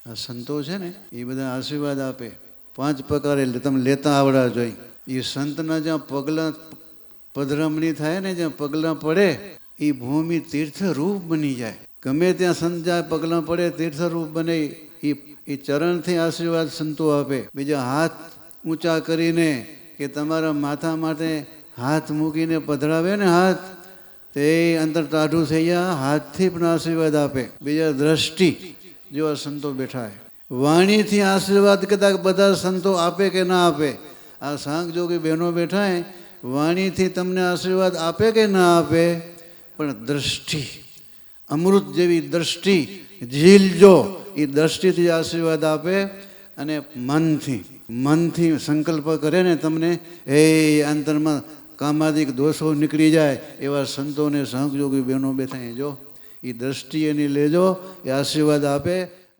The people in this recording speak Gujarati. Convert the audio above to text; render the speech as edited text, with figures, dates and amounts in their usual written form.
આ સંતો છે ને એ બધા આશીર્વાદ આપે 5 પ્રકારે તમે લેતા આવડા જોઈએ. એ સંતના જ્યાં પગલાં પધરામણી થાય ને, જ્યાં પગલાં પડે એ ભૂમિ તીર્થરૂપ બની જાય. ગમે ત્યાં સંત જ્યાં પગલાં પડે તીર્થરૂપ બને. એ ચરણથી આશીર્વાદ સંતો આપે. બીજા હાથ ઊંચા કરીને કે તમારા માથા માટે હાથ મૂકીને પધરાવે ને હાથ, તે અંતર ટાઢું થઈ ગયા, હાથથી પણ આશીર્વાદ આપે. બીજા દ્રષ્ટિ જેવા સંતો બેઠા. વાણીથી આશીર્વાદ કદાચ બધા સંતો આપે કે ના આપે. આ સાંગ જોગી બહેનો બેઠા વાણીથી તમને આશીર્વાદ આપે કે ના આપે, પણ દ્રષ્ટિ, અમૃત જેવી દ્રષ્ટિ ઝીલજો, એ દ્રષ્ટિથી આશીર્વાદ આપે. અને મનથી સંકલ્પ કરે ને તમને, એ અંતરમાં કામાદિક દોષો નીકળી જાય એવા સંતોને સહયોગી બહેનો બેઠા જો એ દ્રષ્ટિ એની લેજો, એ આશીર્વાદ આપે.